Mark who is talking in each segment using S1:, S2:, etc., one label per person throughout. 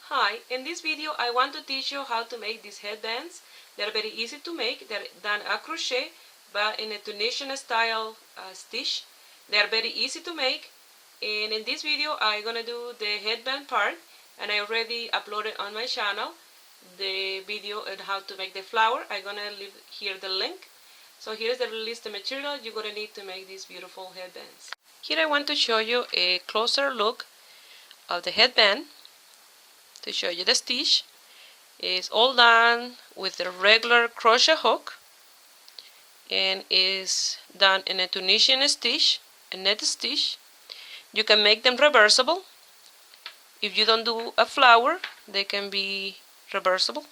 S1: Hi, in this video I want to teach you how to make these headbands. They're very easy to make. They're done a crochet but in a Tunisian style stitch. They're very easy to make, and in this video I'm gonna do the headband part, and I already uploaded on my channel the video on how to make the flower. I'm gonna leave here the link. So here's the list of material you're gonna need to make these beautiful headbands. Here I want to show you a closer look of the headband. To show you the stitch, is all done with the regular crochet hook and is done in a Tunisian stitch, a net stitch. You can make them reversible. If you don't do a flower, they can be reversible.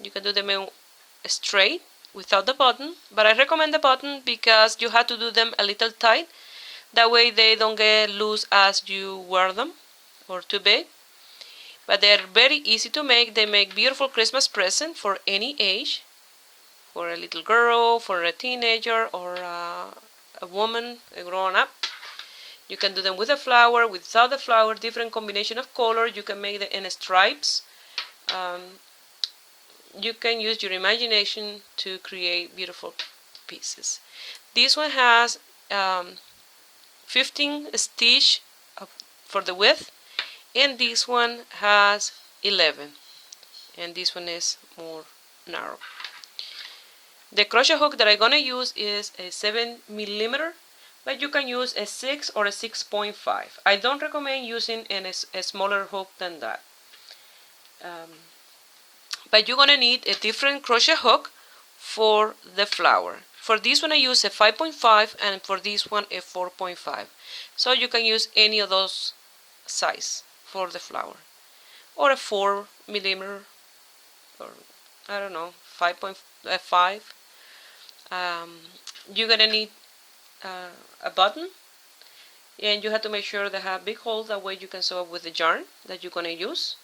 S1: You can do them straight without the button, but I recommend the button because you have to do them a little tight. That way they don't get loose as you wear them or too big. But they're very easy to make. They make beautiful Christmas present for any age, for a little girl, for a teenager, or a woman, a grown up. You can do them with a flower, without the flower, different combination of color. You can make them in stripes. You can use your imagination to create beautiful pieces. This one has 15 stitches for the width, and this one has 11, and this one is more narrow. The crochet hook that I'm gonna use is a 7mm, but you can use a 6 or a 6.5. I don't recommend using a smaller hook than that. But you're gonna need a different crochet hook for the flower. For this one I use a 5.5, and for this one a 4.5. So you can use any of those size for the flower, or a 4mm, or I don't know, 5.5. You're gonna need a button, and you have to make sure they have big holes. That way you can sew up with the yarn that you're gonna use.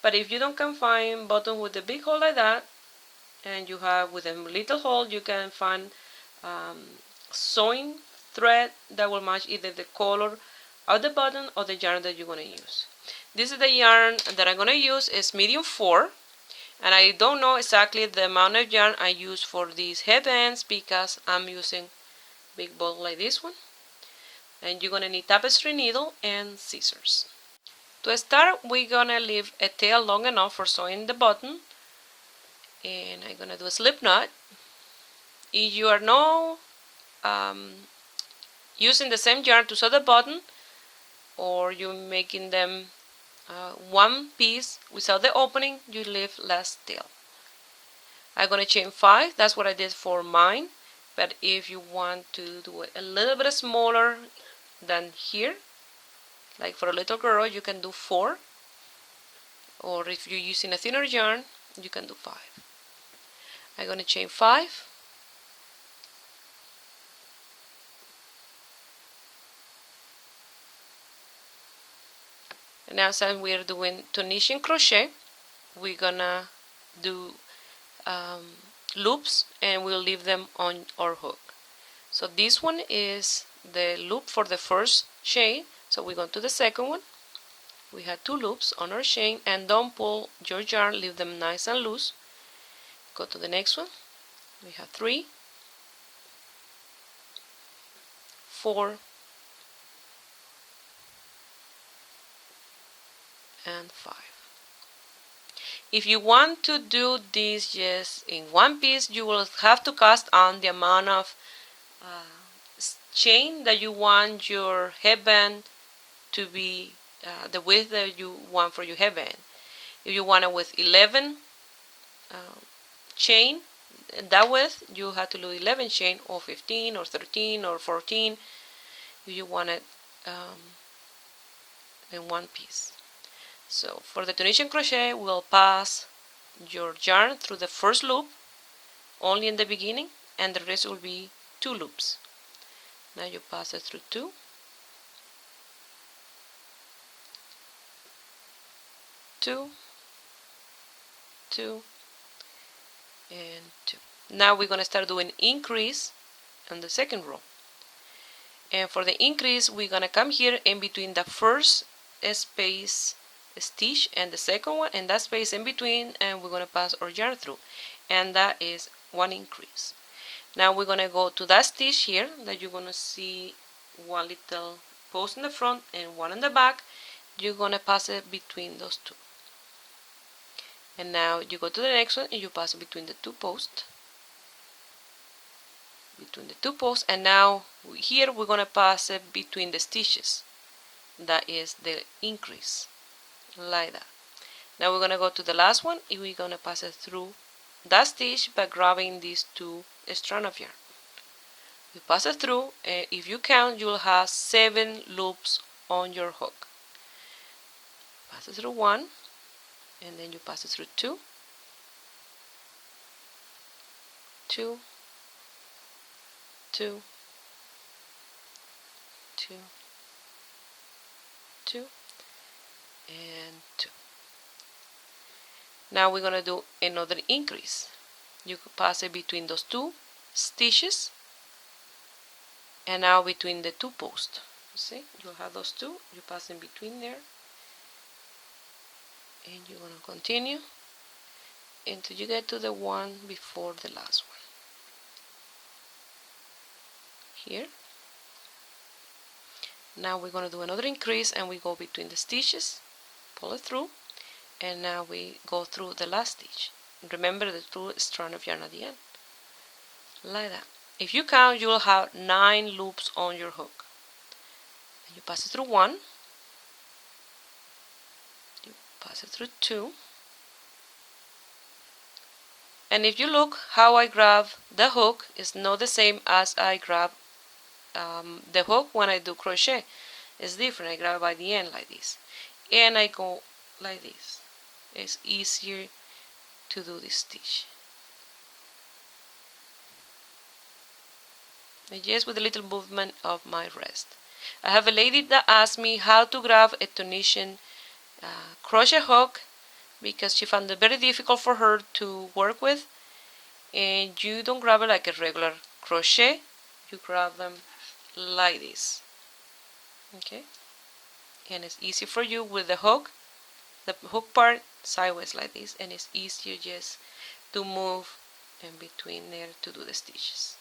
S1: But if you don't can find button with a big hole like that, and you have with a little hole, you can find sewing thread that will match either the color of the button or the yarn that you're going to use. This is the yarn that I'm going to use. Is medium 4, and I don't know exactly the amount of yarn I use for these headbands because I'm using big ball like this one. And you're going to need tapestry needle and scissors. To start, we're going to leave a tail long enough for sewing the button, and I'm going to do a slip knot. If you are not using the same yarn to sew the button, or you're making them one piece without the opening, you leave less tail. I'm going to chain 5. That's what I did for mine, but if you want to do it a little bit smaller than here, like for a little girl, you can do 4, or if you're using a thinner yarn, you can do 5. I'm going to chain 5. And now, since we're doing Tunisian crochet, we're gonna do loops, and we'll leave them on our hook. So this one is the loop for the first chain. So we go to the second one. We have 2 loops on our chain, and don't pull your yarn, leave them nice and loose. Go to the next one. We have 3, 4, and 5. If you want to do this just in one piece, you will have to cast on the amount of chain that you want your headband to be, the width that you want for your headband. If you want it with 11 chain, that width, you have to do 11 chain, or 15, or 13, or 14, if you want it in one piece. So for the Tunisian crochet, we'll pass your yarn through the first loop only in the beginning, and the rest will be 2 loops. Now you pass it through 2, 2, 2, and 2. Now we're going to start doing increase on the second row. And for the increase, we're going to come here in between the first space stitch and the second one and that space in between, and we're going to pass our yarn through, and that is one increase. Now we're going to go to that stitch here that you're going to see one little post in the front and one in the back. You're going to pass it between those two, and now you go to the next one and you pass it between the two posts, and now here we're going to pass it between the stitches. That is the increase, like that. Now we're going to go to the last one and we're going to pass it through that stitch by grabbing these two strands of yarn. You pass it through, and if you count, you'll have 7 loops on your hook. Pass it through 1, and then you pass it through 2, 2, 2, 2, 2, and 2. Now we're going to do another increase. You could pass it between those two stitches, and now between the two posts. You see, you'll have those two, you pass in between there, and you're going to continue until you get to the one before the last one. Here. Now we're going to do another increase, and we go between the stitches, pull it through, and now we go through the last stitch. Remember the 2 strands of yarn at the end, like that. If you count, you will have 9 loops on your hook. And you pass it through 1, you pass it through 2, and if you look how I grab the hook is not the same as I grab the hook when I do crochet. It's different. I grab it by the end like this, and I go like this. It's easier to do this stitch. And just with a little movement of my wrist. I have a lady that asked me how to grab a Tunisian crochet hook because she found it very difficult for her to work with. And you don't grab it like a regular crochet, you grab them like this. Okay? And it's easy for you with the hook part sideways like this, and it's easier just to move in between there to do the stitches.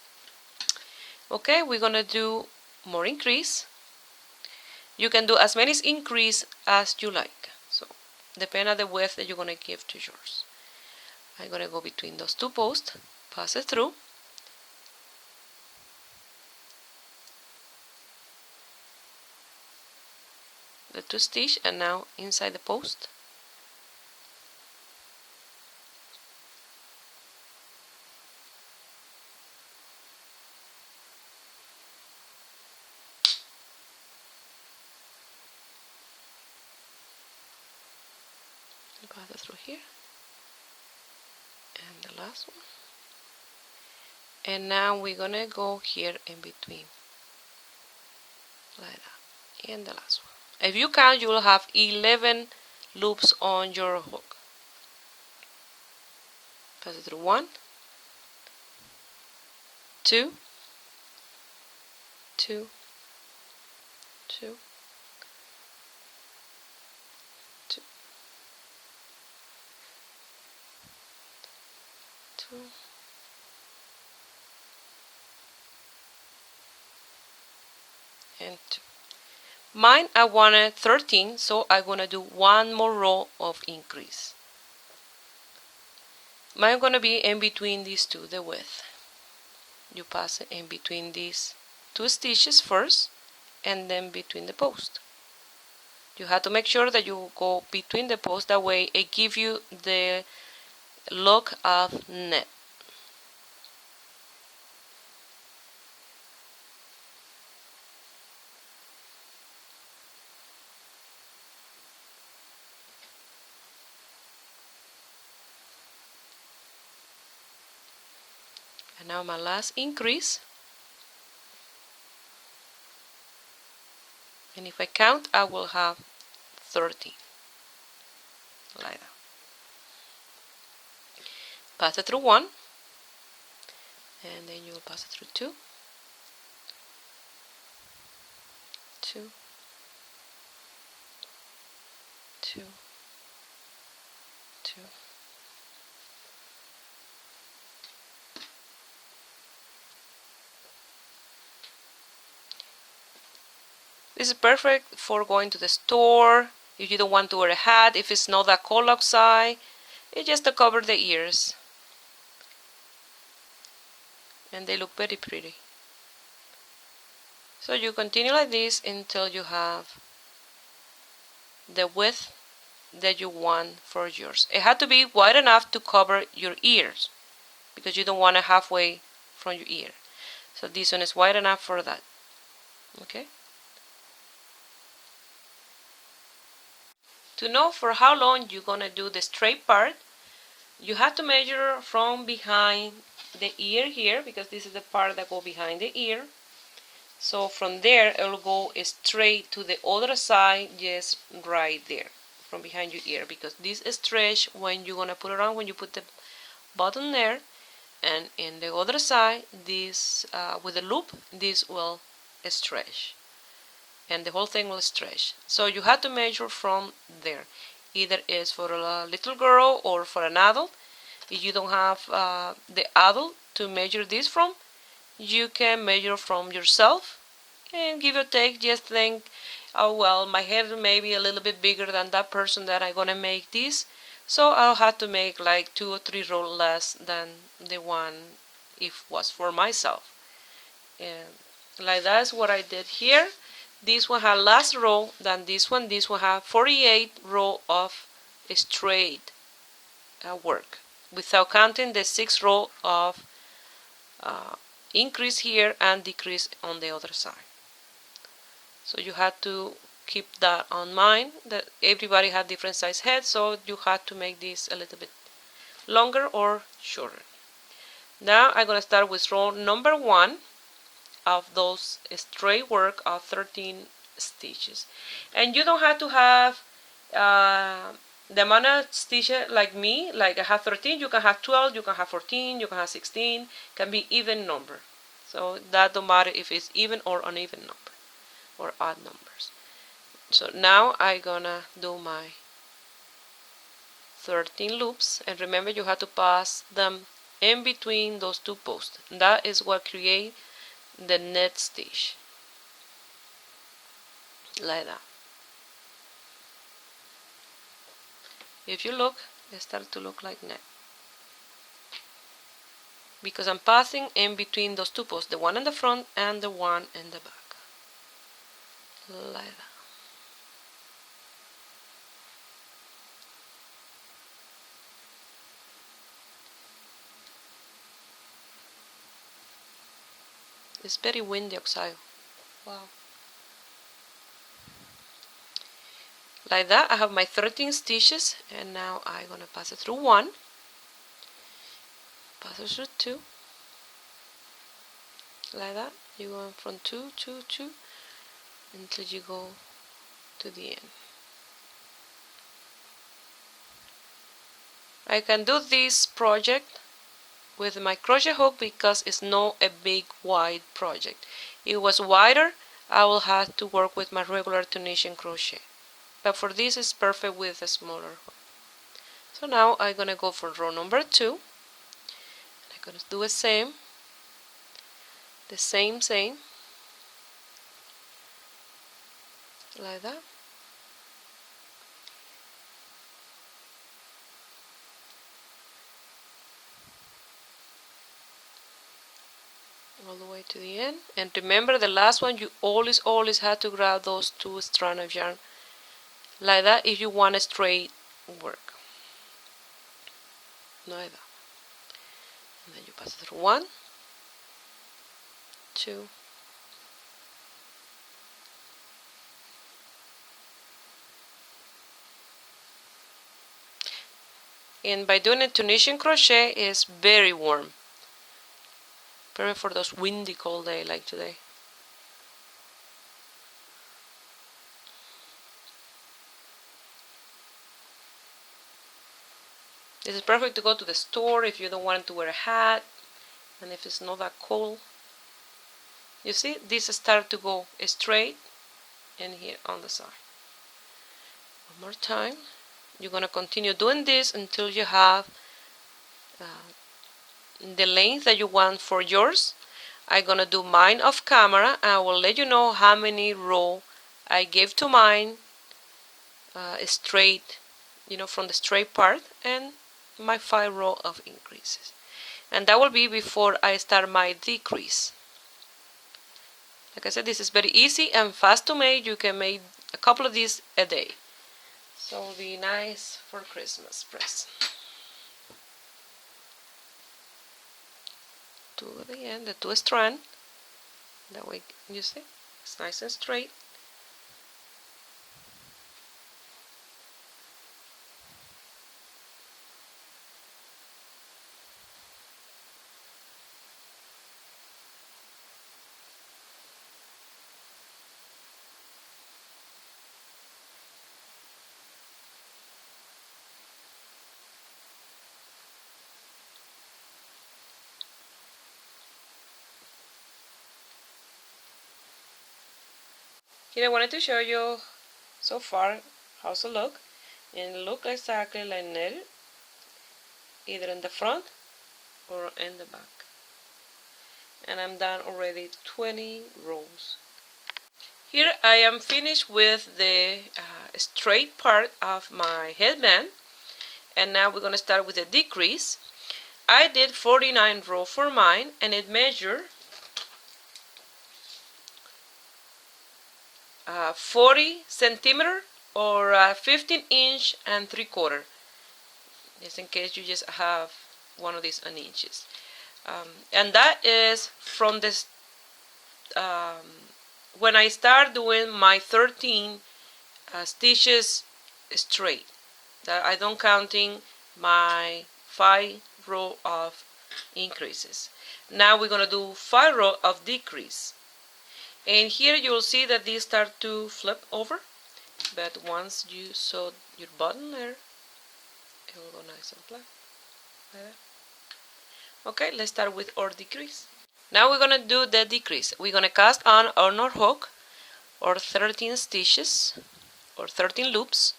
S1: Okay, we're gonna do more increase. You can do as many increase as you like, so depend on the width that you're gonna give to yours. I'm gonna go between those two posts, pass it through, the 2 stitch, and now inside the post. Pass it through here, and the last one, and now we're gonna go here in between like that, and the last one. If you count, you will have 11 loops on your hook. Pass it through 1, 2, 2, 2, 2, 2, and 2. Mine, I wanted 13, so I'm gonna do one more row of increase. Mine gonna be in between these two, the width. You pass it in between these 2 stitches first, and then between the post. You have to make sure that you go between the posts, that way it gives you the look of net. And now my last increase, and if I count, I will have 13, like that. Pass it through 1, and then you will pass it through 2, 2, 2, 2. This is perfect for going to the store, if you don't want to wear a hat, if it's not that cold outside. It's just to cover the ears. And they look very pretty. So you continue like this until you have the width that you want for yours. It had to be wide enough to cover your ears, because you don't want it halfway from your ear. So this one is wide enough for that. Okay? To know for how long you're gonna do the straight part, you have to measure from behind the ear here, because this is the part that goes behind the ear. So from there it will go straight to the other side, just right there, from behind your ear, because this stretch when you're gonna put it on, when you put the button there, and in the other side, this with the loop, this will stretch, and the whole thing will stretch. So you have to measure from there. Either it's for a little girl or for an adult. If you don't have the adult to measure this from, you can measure from yourself and give or take. Just think, oh well, my head may be a little bit bigger than that person that I'm gonna make this, so I'll have to make like 2 or 3 rows less than the one if it was for myself. And like that's what I did here. This one had less row than this one. This one had 48 row of straight work, without counting the 6 row of increase here and decrease on the other side. So you had to keep that on mind, that everybody had different size heads, so you had to make this a little bit longer or shorter. Now I'm going to start with row number 1 of those straight work of 13 stitches. And you don't have to have the amount of stitches like me, like I have 13, you can have 12, you can have 14, you can have 16, can be even number. So that don't matter if it's even or uneven number or odd numbers. So now I'm gonna do my 13 loops, and remember you have to pass them in between those 2 posts. That is what create the net stitch, like that. If you look, it starts to look like net, because I'm passing in between those 2 posts, the one in the front and the one in the back, like that. It's very windy outside. Wow. Like that, I have my 13 stitches, and now I'm gonna pass it through 1, pass it through 2, like that. You go from 2, 2, 2 until you go to the end. I can do this project with my crochet hook because it's not a big wide project. If it was wider, I will have to work with my regular Tunisian crochet, but for this it's perfect with a smaller hook. So now I'm gonna go for row number 2. I'm gonna do the same, like that. All the way to the end. And remember, the last one, you always have to grab those 2 strands of yarn, like that, if you want a straight work, like that. And then you pass it through 1, 2, and by doing a Tunisian crochet, is very warm, perfect for those windy cold days like today. This is perfect to go to the store if you don't want to wear a hat, and if it's not that cold. You see, this start to go straight, and here on the side. One more time. You're gonna continue doing this until you have the length that you want for yours. I'm gonna do mine off camera, and I will let you know how many rows I gave to mine straight, from the straight part, and my 5 rows of increases. And that will be before I start my decrease. Like I said, this is very easy and fast to make. You can make a couple of these a day. So it will be nice for Christmas present. To the end, the 2 strand. That way, you see, it's nice and straight. Here I wanted to show you so far how's it look, and it looks exactly like netted, either in the front or in the back. And I'm done already 20 rows. Here I am finished with the straight part of my headband, and now we're going to start with a decrease. I did 49 rows for mine, and it measured 40 centimeter or 15" and 3/4, just in case you just have one of these in inches. And that is from this when I start doing my 13 stitches straight. That I don't counting my 5 row of increases. Now we're gonna do 5 row of decrease. And here you will see that these start to flip over, but once you sew your button there, it will go nice and flat, like that. Okay, let's start with our decrease. Now we're gonna do the decrease. We're gonna cast on our hook, or 13 stitches, or 13 loops.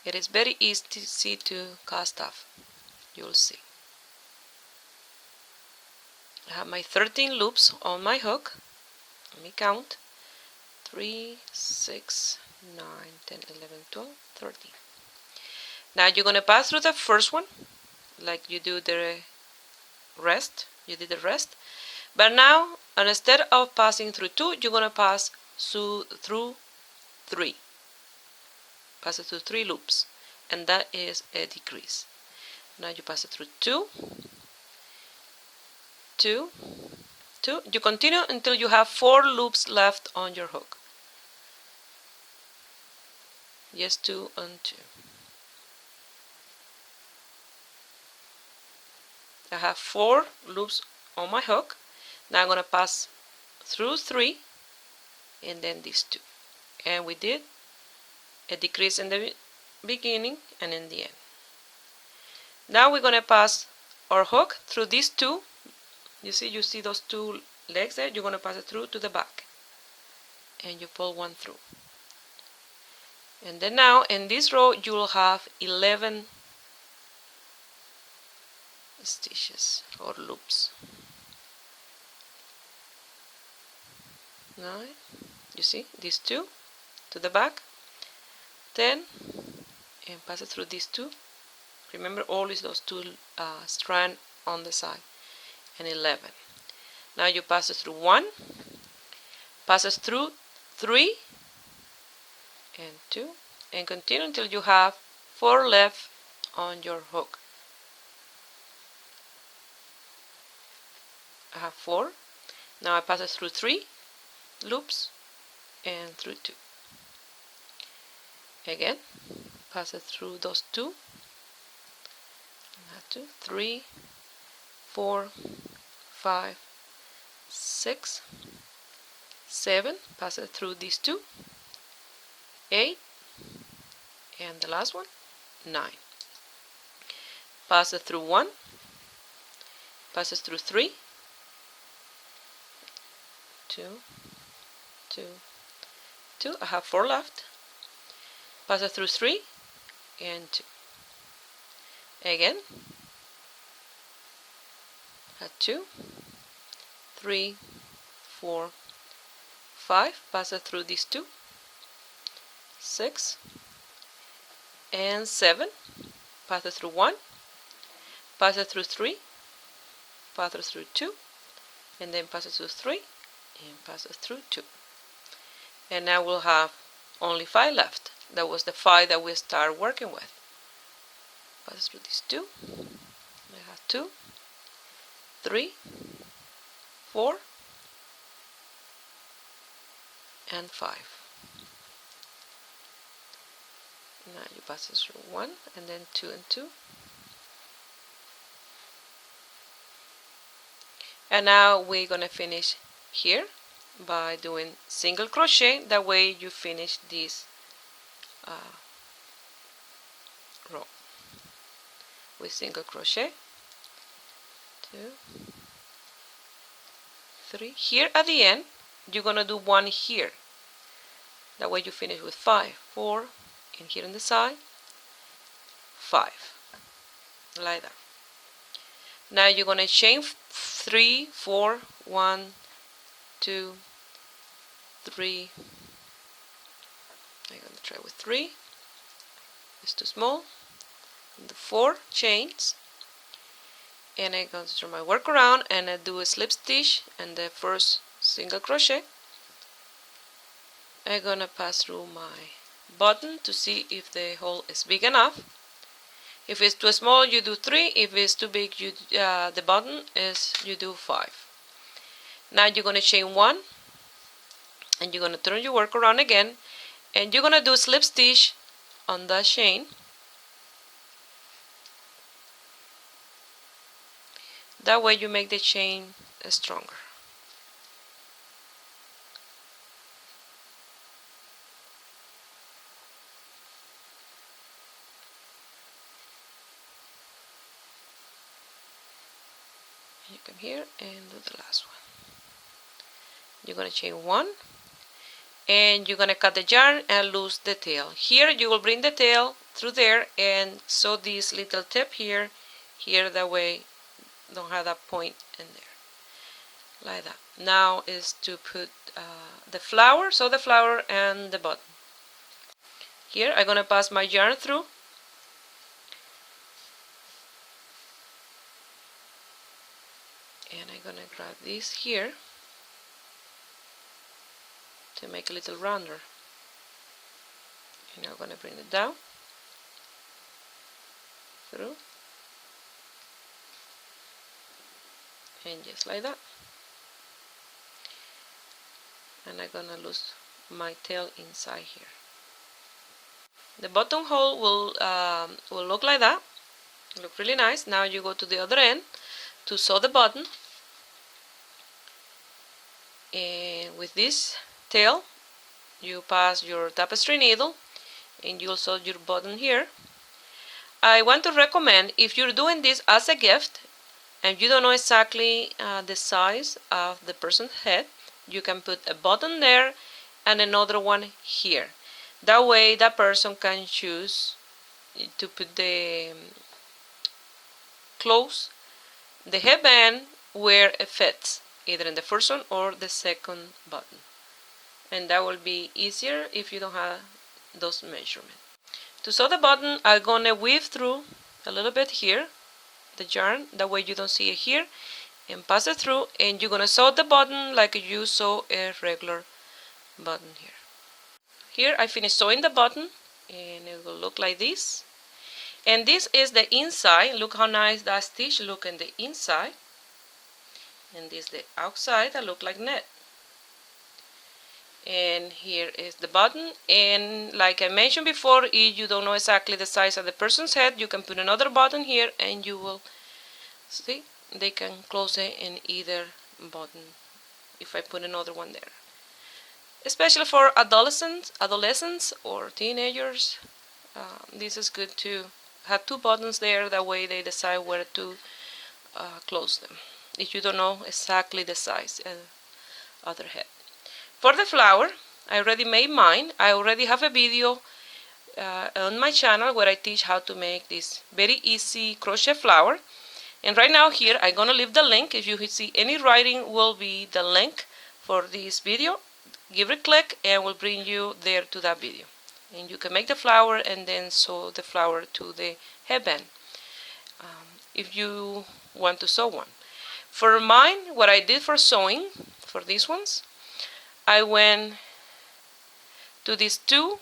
S1: It is very easy to cast off, you'll see. I have my 13 loops on my hook. Let me count. 3, 6, 9, 10, 11, 12, 13. Now you're going to pass through the first one, like you do the rest. You did the rest. But now, instead of passing through 2, you're going to pass through 3. Pass it through 3 loops. And that is a decrease. Now you pass it through 2. 2, 2. You continue until you have 4 loops left on your hook. Yes, 2 and 2. I have 4 loops on my hook. Now I'm going to pass through 3 and then these 2. And we did a decrease in the beginning and in the end. Now we're going to pass our hook through these 2. You see those 2 legs there? You're going to pass it through to the back. And you pull one through. And then now in this row you will have 11 stitches or loops. 9. You see these 2 to the back. 10. And pass it through these 2. Remember always those 2 strands on the side. And 11. Now you pass it through 1, pass it through 3 and 2, and continue until you have 4 left on your hook. I have 4. Now I pass it through 3 loops and through 2. Again, pass it through those 2. 2, 3, 4, 5, 6, 7, pass it through these 2, 8, and the last one, 9. Pass it through 1, pass it through 3, 2, 2, 2. I have 4 left. Pass it through 3 and 2. Again, add 2, 3, 4, 5. Pass it through these 2, 6 and 7. Pass it through 1. Pass it through 3. Pass it through 2, and then pass it through 3 and pass it through 2. And now we'll have only 5 left. That was the 5 that we started working with. Pass through these 2. I have 2, 3, 4 and 5. Now you pass it through 1 and then 2 and 2. And now we're gonna finish here by doing single crochet. That way you finish this row with single crochet. 2, 3. Here at the end you're gonna do 1 here. That way you finish with 5, 4, and here on the side 5, like that. Now you're gonna chain 3, 4, 1, 2, 3. I'm gonna try with 3. It's too small. The 4 chains, and I'm going to turn my work around and I do a slip stitch and the first single crochet. I'm gonna pass through my button to see if the hole is big enough. If it's too small, you do 3. If it's too big, the button is you do 5. Now you're gonna chain 1, and you're gonna turn your work around again, and you're gonna do a slip stitch on that chain. That way you make the chain stronger. You come here and do the last one. You're going to chain 1, and you're going to cut the yarn and lose the tail. Here you will bring the tail through there and sew this little tip here, that way don't have that point in there, like that. Now is to put the flower, sew the flower and the button. Here I'm going to pass my yarn through. And I'm gonna grab this here to make a little rounder, and I'm gonna bring it down through, and just like that. And I'm gonna lose my tail inside here. The bottom hole will look like that. Look really nice. Now you go to the other end to sew the button, and with this tail you pass your tapestry needle and you'll sew your button here. I want to recommend, if you're doing this as a gift and you don't know exactly the size of the person's head, you can put a button there and another one here. That way that person can choose to put the clothes, the headband, where it fits, either in the first one or the second button. And that will be easier if you don't have those measurements. To sew the button, I'm gonna weave through a little bit here, the yarn, that way you don't see it here, and pass it through, and you're gonna sew the button like you sew a regular button here. Here I finished sewing the button, and it will look like this. And this is the inside. Look how nice that stitch look in the inside. And this is the outside that look like net. And here is the button. And like I mentioned before, if you don't know exactly the size of the person's head, you can put another button here and you will see they can close it in either button if I put another one there. Especially for adolescents or teenagers, this is good to have 2 buttons there. That way they decide where to close them if you don't know exactly the size other head. For the flower, I already made mine. I already have a video on my channel where I teach how to make this very easy crochet flower. And right now here I'm gonna leave the link. If you see any writing, will be the link for this video. Give it a click and will bring you there to that video. And you can make the flower and then sew the flower to the headband if you want to sew one. For mine, what I did for sewing, for these ones, I went to these two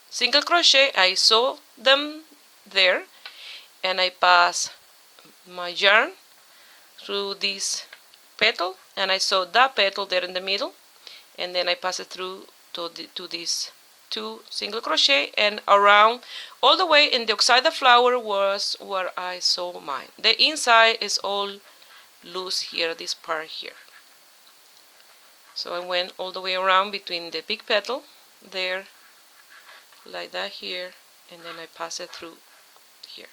S1: single crochet. I sew them there, and I pass my yarn through this petal, and I sew that petal there in the middle, and then I pass it through to these two single crochet, and around all the way in the outside the flower was where I sew mine. The inside is all loose here, this part here. So I went all the way around between the big petal there, like that here, and then I pass it through here.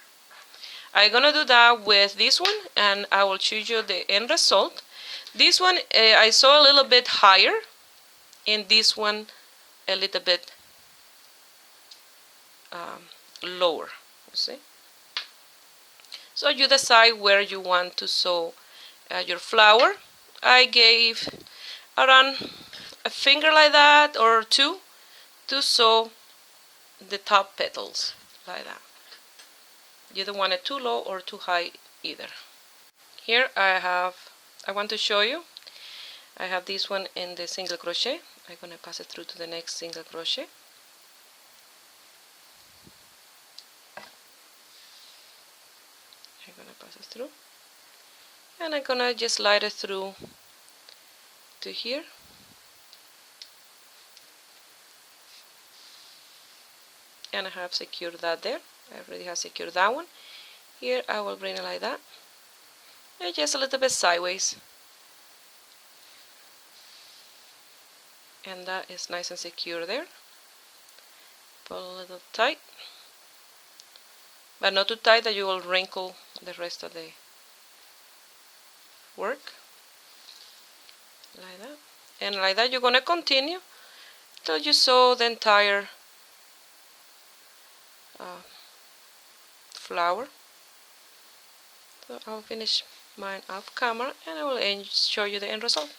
S1: I'm gonna do that with this one, and I will show you the end result. This one I sew a little bit higher, and this one a little bit lower. You see? So you decide where you want to sew your flower. I gave around a finger like that or two to sew the top petals like that. You don't want it too low or too high either. Here I want to show you, I have this one in the single crochet. I'm going to pass it through to the next single crochet. I'm going to pass it through, and I'm going to just slide it through to here. And I have secured that there. I already have secured that one. Here I will bring it like that, and just a little bit sideways, and that is nice and secure there. Pull a little tight, but not too tight that you will wrinkle the rest of the work, like that. And like that you're going to continue till you sew the entire flower. So I'll finish mine off camera, and I will show you the end result.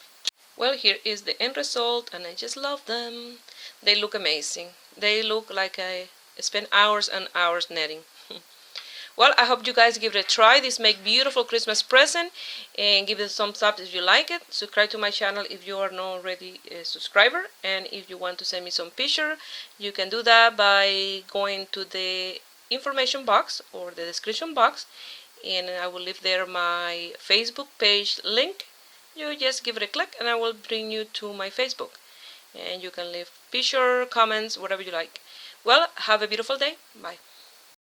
S1: Well, here is the end result, and I just love them. They look amazing. They look like I spent hours and hours netting. Well, I hope you guys give it a try. This make beautiful Christmas present, and give it a thumbs up if you like it. Subscribe to my channel if you are not already a subscriber, and if you want to send me some picture, you can do that by going to the information box or the description box, and I will leave there my Facebook page link. You just give it a click and I will bring you to my Facebook, and you can leave picture, comments, whatever you like. Well, have a beautiful day. Bye.